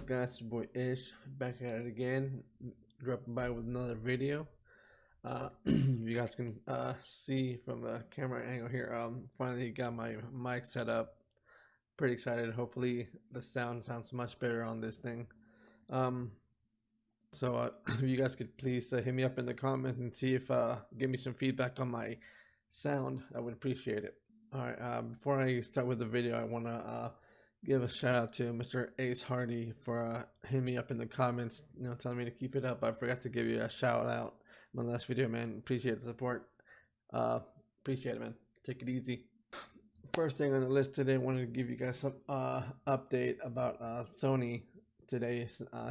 guys? It's your boy Ish back at it again, dropping by with another video. You guys can see from the camera angle here. Finally got my mic set up. Pretty excited. Hopefully the sound sounds much better on this thing. Um, if you guys could please hit me up in the comments and see if give me some feedback on my sound, I would appreciate it. All right. Before I start with the video, I wanna give a shout out to Mr. Ace Hardy for hitting me up in the comments, telling me to keep it up. I forgot to give you a shout out in my last video, man. Appreciate the support. Appreciate it, man. Take it easy. First thing on the list today, I wanted to give you guys some update about Sony today.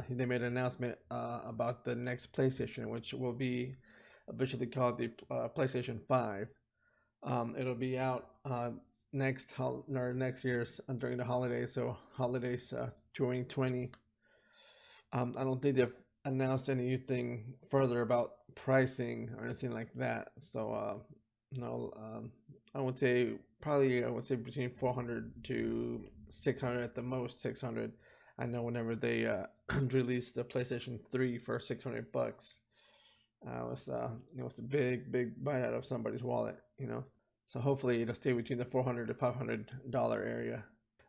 They made an announcement about the next PlayStation, which will be officially called the PlayStation 5. It'll be out next year's during the holidays, so holidays 2020. I don't think they've announced anything further about pricing or anything like that. So no, I would say between 400 to 600 at the most. 600. I know whenever they released the PlayStation 3 for $600, it was a big bite out of somebody's wallet, So hopefully it'll stay between the $400 to $500 area.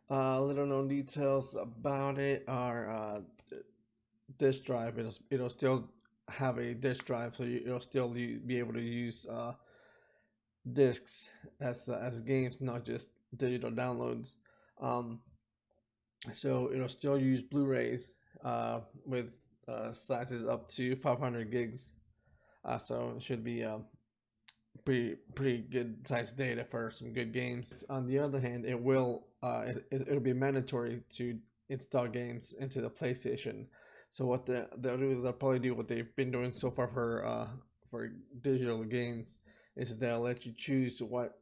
Little known details about it are disk drive. It'll still have a disk drive, so it'll still be able to use discs as games, not just digital downloads. So it'll still use Blu-rays with sizes up to 500 gigs. So it should be pretty good size data for some good games. On the other hand, it'll be mandatory to install games into the PlayStation. So what they'll do is they'll probably do what they've been doing so far for digital games, is they'll let you choose what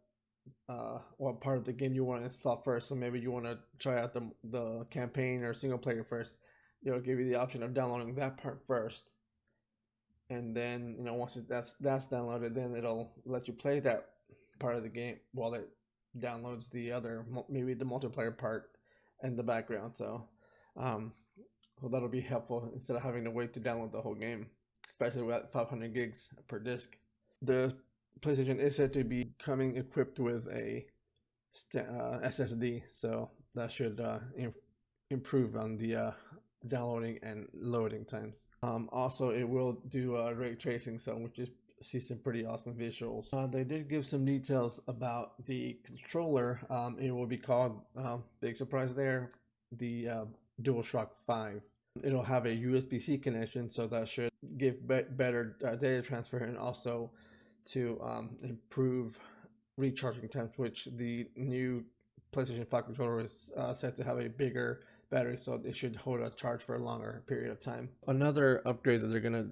part of the game you want to install first. So maybe you want to try out the campaign or single player first. It'll give you the option of downloading that part first, and then once that's downloaded, then it'll let you play that part of the game while it downloads the other, maybe the multiplayer part in the background. So that'll be helpful instead of having to wait to download the whole game, especially with 500 gigs per disc. The PlayStation is said to be coming equipped with a SSD, so that should improve on the downloading and loading times. Also, it will do ray tracing, so we just see some pretty awesome visuals. They did give some details about the controller. It will be called, big surprise there, the DualShock 5. It'll have a USB-C connection, so that should give better data transfer, and also to improve recharging times, which the new PlayStation 5 controller is said to have a bigger battery, so it should hold a charge for a longer period of time. Another upgrade that they're gonna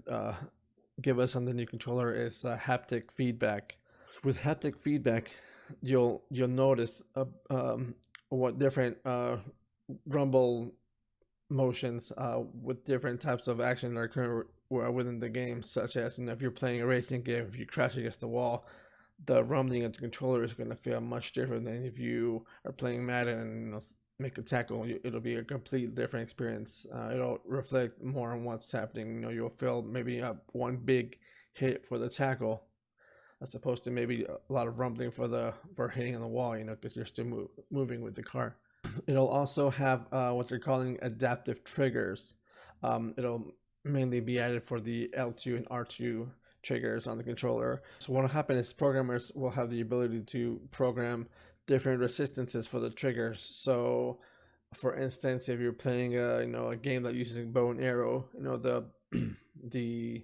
give us on the new controller is haptic feedback. With haptic feedback, you'll notice what different rumble motions with different types of action that occur within the game, such as if you're playing a racing game, if you crash against the wall, the rumbling of the controller is going to feel much different than if you are playing Madden and make a tackle. It'll be a completely different experience. It'll reflect more on what's happening. You'll feel maybe one big hit for the tackle, as opposed to maybe a lot of rumbling for hitting on the wall, because you're still moving with the car. It'll also have what they're calling adaptive triggers. It'll mainly be added for the L2 and R2 triggers on the controller. So what will happen is programmers will have the ability to program different resistances for the triggers. So for instance, if you're playing a game that uses bow and arrow, the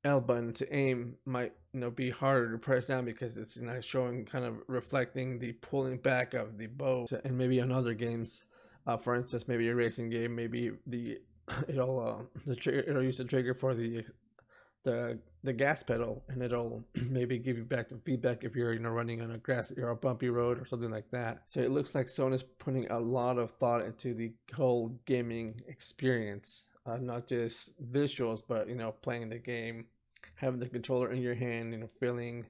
L button to aim might be harder to press down because it's showing, kind of reflecting the pulling back of the bow. And maybe on other games, for instance, maybe a racing game, maybe it'll use the trigger for the gas pedal, and it'll maybe give you back some feedback if you're running on a grassy or a bumpy road or something like that. So it looks like Sony's putting a lot of thought into the whole gaming experience, not just visuals, but playing the game, having the controller in your hand, feeling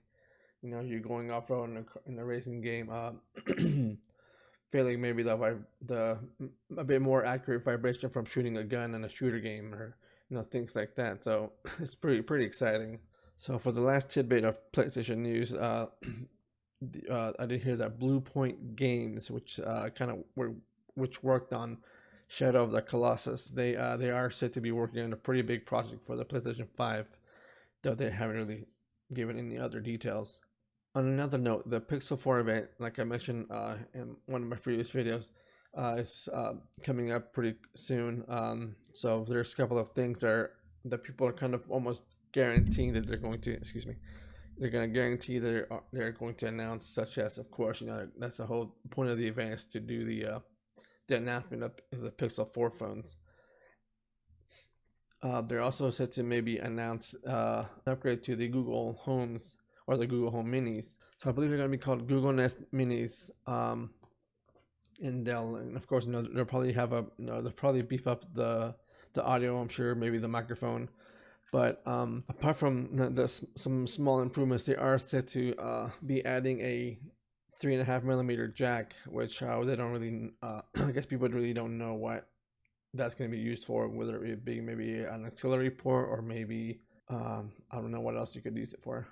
you're going off road in a racing game. feeling maybe the a bit more accurate vibration from shooting a gun in a shooter game, or things like that. So it's pretty exciting. So for the last tidbit of PlayStation news, I did hear that Blue Point Games, which which worked on Shadow of the Colossus, they are said to be working on a pretty big project for the PlayStation 5, though they haven't really given any other details. On another note, the Pixel 4 event, like I mentioned in one of my previous videos, is coming up pretty soon. So there's a couple of things that people are kind of almost guaranteeing that they're going to, excuse me, they're going to guarantee they're going to announce, such as, of course, that's the whole point of the event, is to do the announcement of the Pixel 4 phones. They're also said to maybe announce an upgrade to the Google Homes or the Google Home Minis. So I believe they're going to be called Google Nest Minis. And of course, they'll probably they'll probably beef up the audio. I'm sure, maybe the microphone. But apart from some small improvements, they are set to be adding a 3.5mm jack, which they don't really. I guess people really don't know what that's going to be used for. Whether it be maybe an auxiliary port, or maybe I don't know what else you could use it for.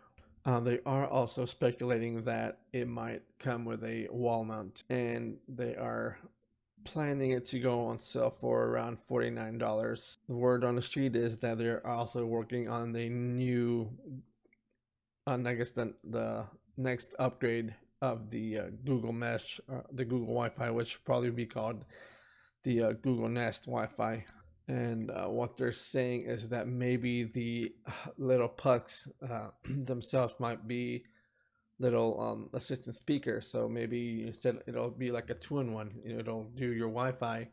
They are also speculating that it might come with a wall mount, and they are planning it to go on sale for around $49. The word on the street is that they're also working on the new, I guess the next upgrade of the Google Mesh, the Google Wi-Fi, which will probably be called the Google Nest Wi-Fi. And what they're saying is that maybe the little pucks themselves might be little assistant speakers. So maybe instead it'll be like a two-in-one. It'll do your Wi-Fi,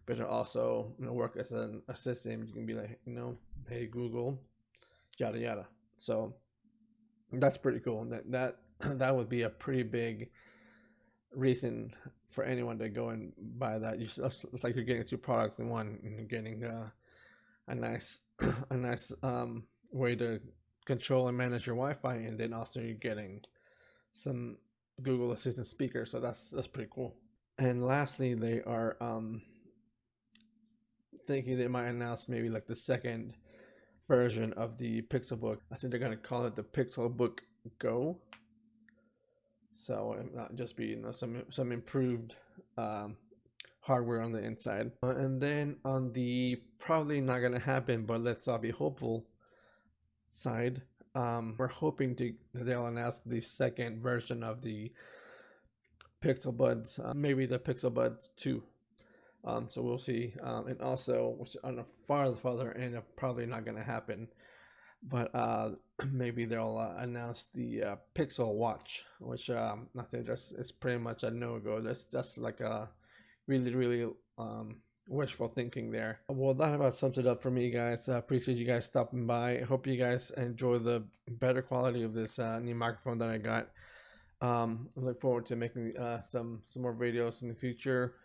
but it'll also work as an assistant. You can be like, hey Google, yada yada. So that's pretty cool. That would be a pretty big reason for anyone to go and buy that. It's like you're getting two products in one, and you're getting a nice way to control and manage your Wi-Fi, and then also you're getting some Google Assistant speakers. So that's pretty cool. And lastly, they are thinking they might announce maybe like the second version of the Pixelbook. I think they're gonna call it the Pixelbook Go. So it not just be some improved hardware on the inside. And then on the probably not gonna happen, but let's all be hopeful side, we're hoping that they'll announce the second version of the Pixel Buds, maybe the Pixel Buds 2. So we'll see. And also, which on the farther end of probably not gonna happen, but maybe they'll announce the Pixel Watch, which I think it's pretty much a no-go. That's just like a really wishful thinking there. Well, that about sums it up for me, guys. I appreciate you guys stopping by. I hope you guys enjoy the better quality of this new microphone that I got. I look forward to making some more videos in the future.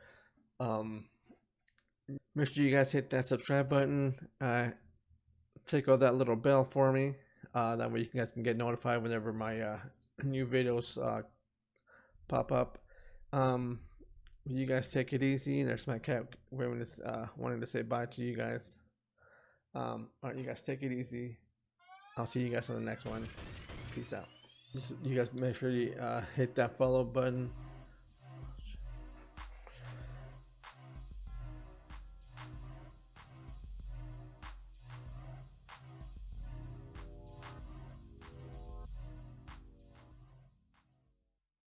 Make sure you guys hit that subscribe button. Tickle that little bell for me. That way you guys can get notified whenever my new videos pop up. You guys take it easy. There's my cat wanting to say bye to you guys. Alright, you guys take it easy. I'll see you guys on the next one. Peace out. You guys make sure you hit that follow button.